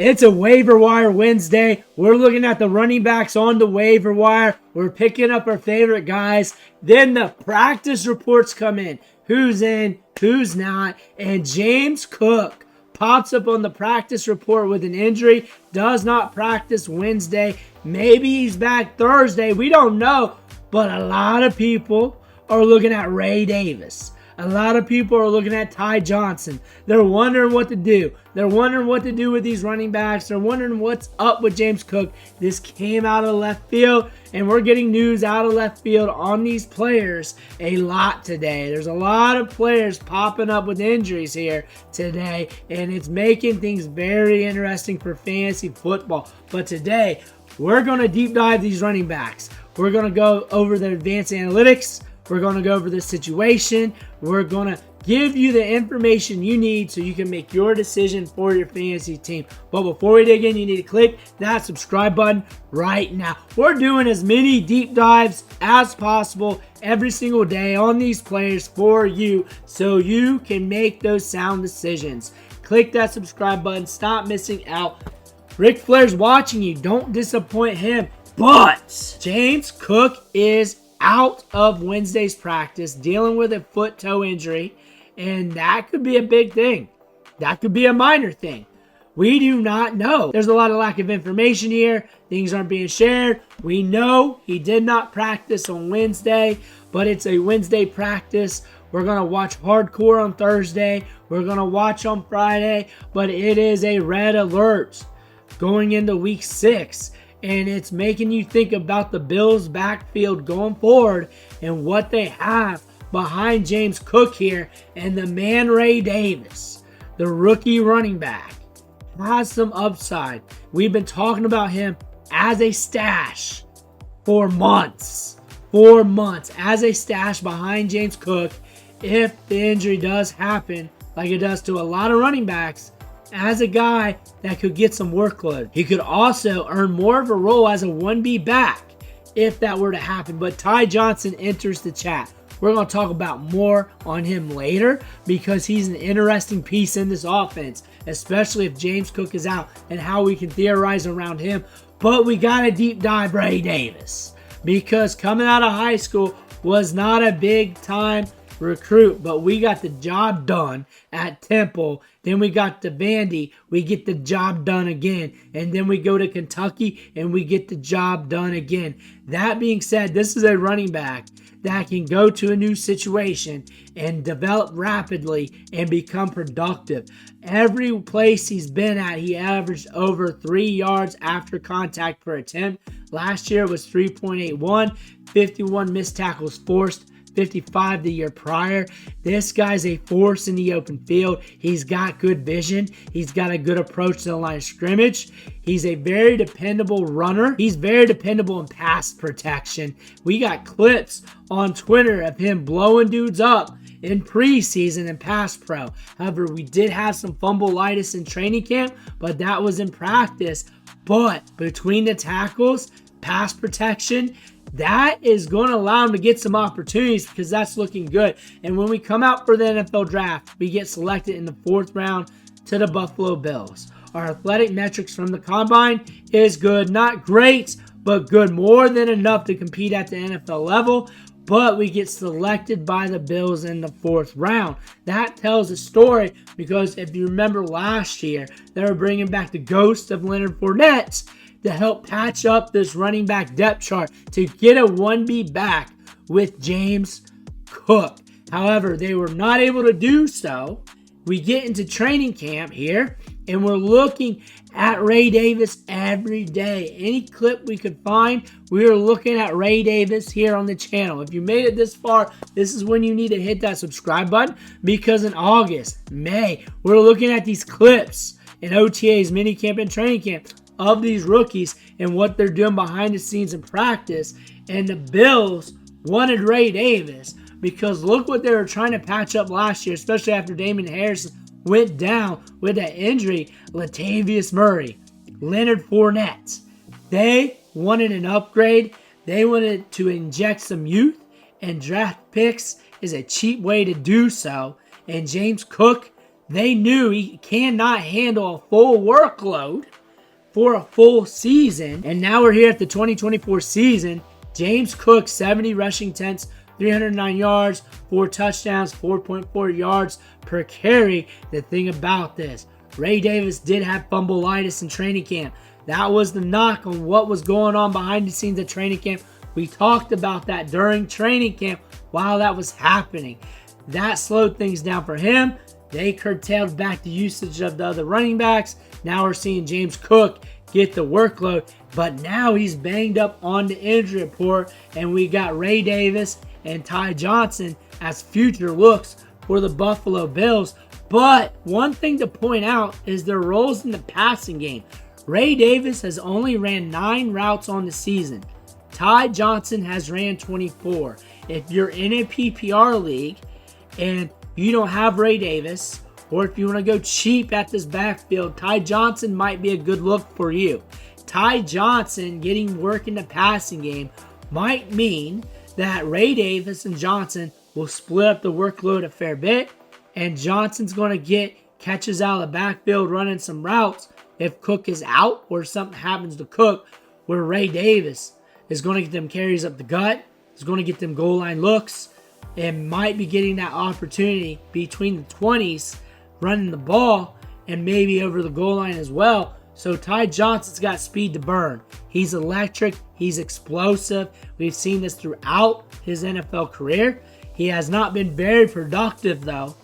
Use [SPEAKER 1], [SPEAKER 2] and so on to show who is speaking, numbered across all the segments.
[SPEAKER 1] It's a waiver wire Wednesday. We're looking at the running backs on the waiver wire. We're picking up our favorite guys. Then the practice reports come in. Who's in, who's not. And James Cook pops up on the practice report with an injury. Does not practice Wednesday. Maybe he's back Thursday. We don't know. But a lot of people are looking at Ray Davis. A lot of people are looking at Ty Johnson. They're wondering what to do. They're wondering what to do with these running backs. They're wondering what's up with James Cook. This came out of left field, and we're getting news out of left field on these players a lot today. There's a lot of players popping up with injuries here today, and it's making things very interesting for fantasy football. But today, we're going to deep dive these running backs. We're going to go over the advanced analytics. We're going to go over the situation. We're going to give you the information you need so you can make your decision for your fantasy team. But before we dig in, you need to click that subscribe button right now. We're doing as many deep dives as possible every single day on these players for you so you can make those sound decisions. Click that subscribe button. Stop missing out. Ric Flair's watching you. Don't disappoint him. But James Cook is out of Wednesday's practice, dealing with a foot-toe injury, and that could be a big thing. That could be a minor thing. We do not know. There's a lot of lack of information here. Things aren't being shared. We know he did not practice on Wednesday, but it's a Wednesday practice. We're going to watch hardcore on Thursday. We're going to watch on Friday, but it is a red alert going into week 6. And it's making you think about the Bills' backfield going forward and what they have behind James Cook here. And the man Ray Davis, the rookie running back, has some upside. We've been talking about him as a stash for months. 4 months as a stash behind James Cook. If the injury does happen, like it does to a lot of running backs, as a guy that could get some workload. He could also earn more of a role as a 1B back if that were to happen. But Ty Johnson enters the chat. We're going to talk about more on him later because he's an interesting piece in this offense, especially if James Cook is out and how we can theorize around him. But we got to deep dive Ray Davis because coming out of high school was not a big time recruit, but we got the job done at Temple. Then we got to Vandy, we get the job done again. And then we go to Kentucky and we get the job done again. That being said, this is a running back that can go to a new situation and develop rapidly and become productive. Every place he's been at, he averaged over 3 yards after contact per attempt. Last year was 3.81, 51 missed tackles forced, 55 the year prior. This guy's a force in the open field. He's got good vision. He's got a good approach to the line of scrimmage. He's a very dependable runner. He's very dependable in pass protection. We got clips on Twitter of him blowing dudes up in preseason and pass pro. However, we did have some fumbleitis in training camp, but that was in practice. But between the tackles, pass protection, that is going to allow him to get some opportunities because that's looking good. And when we come out for the NFL draft, we get selected in the 4th round to the Buffalo Bills. Our athletic metrics from the combine is good. Not great, but good. More than enough to compete at the NFL level. But we get selected by the Bills in the 4th round. That tells a story because if you remember last year, they were bringing back the ghost of Leonard Fournette to help patch up this running back depth chart to get a 1B back with James Cook. However, they were not able to do so. We get into training camp here, and we're looking at Ray Davis every day. Any clip we could find, we are looking at Ray Davis here on the channel. If you made it this far, this is when you need to hit that subscribe button because in August, May, we're looking at these clips in OTAs, minicamp, and training camp of these rookies and what they're doing behind the scenes in practice. And the Bills wanted Ray Davis because look what they were trying to patch up last year, especially after Damon Harris went down with that injury. Latavius Murray, Leonard Fournette. They wanted an upgrade. They wanted to inject some youth, and draft picks is a cheap way to do so. And James Cook, They knew he cannot handle a full workload for a full season. And now we're here at the 2024 season. James Cook, 70 rushing attempts, 309 yards, 4 touchdowns, 4.4 yards per carry. The thing about this, Ray Davis did have fumbleitis in training camp. That was the knock on what was going on behind the scenes at training camp. We talked about that during training camp while that was happening. That slowed things down for him. They curtailed back the usage of the other running backs. Now we're seeing James Cook get the workload, but now he's banged up on the injury report, and we got Ray Davis and Ty Johnson as future looks for the Buffalo Bills. But one thing to point out is their roles in the passing game. Ray Davis has only ran 9 routes on the season. Ty Johnson has ran 24. If you're in a PPR league and you don't have Ray Davis, or if you want to go cheap at this backfield, Ty Johnson might be a good look for you. Ty Johnson getting work in the passing game might mean that Ray Davis and Johnson will split up the workload a fair bit, and Johnson's going to get catches out of the backfield running some routes if Cook is out or something happens to Cook, where Ray Davis is going to get them carries up the gut, is going to get them goal line looks, and might be getting that opportunity between the 20s running the ball and maybe over the goal line as well. So Ty Johnson's got speed to burn. He's electric. He's explosive. We've seen this throughout his NFL career. He has not been very productive though,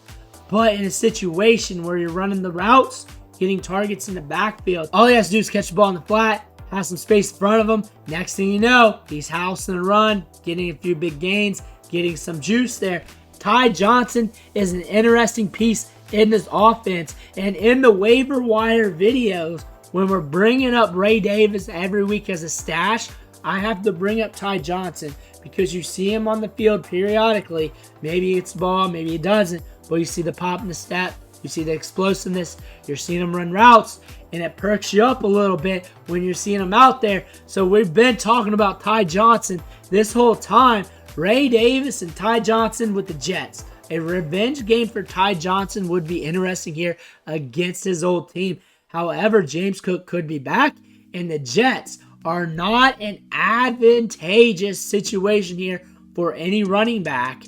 [SPEAKER 1] but in a situation where you're running the routes, getting targets in the backfield, all he has to do is catch the ball in the flat, have some space in front of him. Next thing you know, he's housing a run, getting a few big gains, getting some juice there. Ty Johnson is an interesting piece in this offense. And in the waiver wire videos, when we're bringing up Ray Davis every week as a stash, I have to bring up Ty Johnson because you see him on the field periodically. Maybe it's ball, maybe it doesn't, but you see the pop in the step, you see the explosiveness, you're seeing him run routes, and it perks you up a little bit when you're seeing him out there. So we've been talking about Ty Johnson this whole time. Ray Davis and Ty Johnson with the Jets. A revenge game for Ty Johnson would be interesting here against his old team. However, James Cook could be back, and the Jets are not an advantageous situation here for any running back.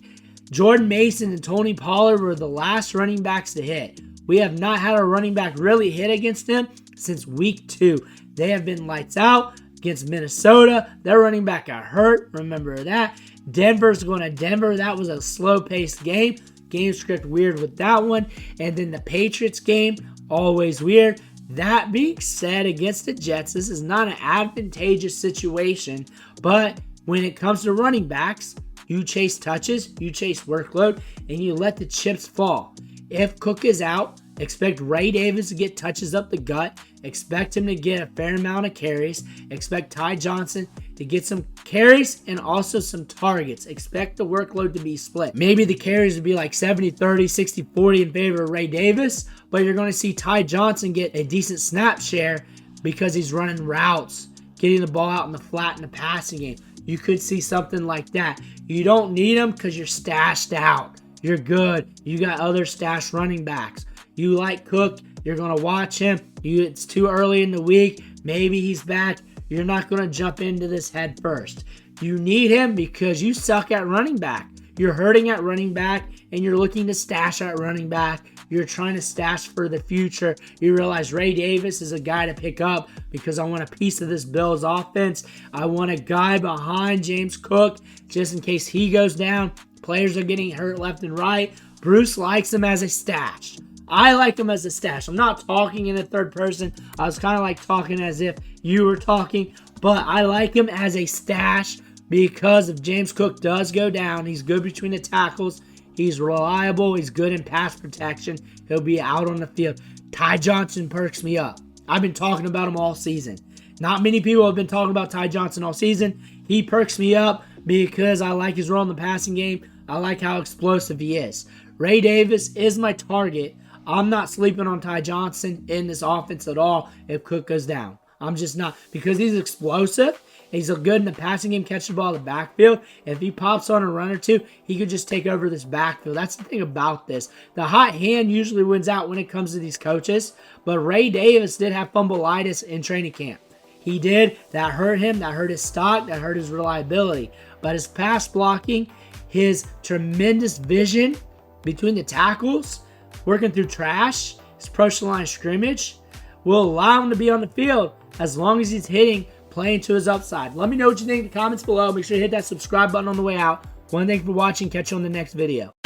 [SPEAKER 1] Jordan Mason and Tony Pollard were the last running backs to hit. We have not had a running back really hit against them since week 2. They have been lights out against Minnesota. Their running back got hurt. Remember that. Denver's going to Denver. That was a slow-paced game. Game script weird with that one. And then the Patriots game, always weird. That being said, against the Jets, this is not an advantageous situation. But when it comes to running backs, you chase touches, you chase workload, and you let the chips fall. If Cook is out, expect Ray Davis to get touches up the gut. Expect him to get a fair amount of carries. Expect Ty Johnson to get some carries and also some targets. Expect the workload to be split. Maybe the carries would be like 70-30, 60-40 in favor of Ray Davis, but you're going to see Ty Johnson get a decent snap share because he's running routes, getting the ball out in the flat in the passing game. You could see something like that. You don't need him because you're stashed out. You're good. You got other stashed running backs. You like Cook, you're going to watch him. It's too early in the week. Maybe he's back. You're not going to jump into this head first. You need him because you suck at running back. You're hurting at running back, and you're looking to stash at running back. You're trying to stash for the future. You realize Ray Davis is a guy to pick up because I want a piece of this Bills offense. I want a guy behind James Cook just in case he goes down. Players are getting hurt left and right. Bruce likes him as a stash. I like him as a stash. I'm not talking in the third person. I was kind of like talking as if you were talking, but I like him as a stash because if James Cook does go down, he's good between the tackles. He's reliable. He's good in pass protection. He'll be out on the field. Ty Johnson perks me up. I've been talking about him all season. Not many people have been talking about Ty Johnson all season. He perks me up because I like his role in the passing game. I like how explosive he is. Ray Davis is my target. I'm not sleeping on Ty Johnson in this offense at all if Cook goes down. I'm just not, because he's explosive He's good in the passing game, catch the ball in the backfield. If he pops on a run or two, he could just take over this backfield. That's the thing about this. The hot hand usually wins out when it comes to these coaches, but Ray Davis did have fumbleitis in training camp. He did. That hurt him. That hurt his stock. That hurt his reliability. But his pass blocking, his tremendous vision between the tackles, working through trash, his approach to the line of scrimmage, will allow him to be on the field as long as he's playing to his upside. Let me know what you think in the comments below. Make sure you hit that subscribe button on the way out. Thank you for watching. Catch you on the next video.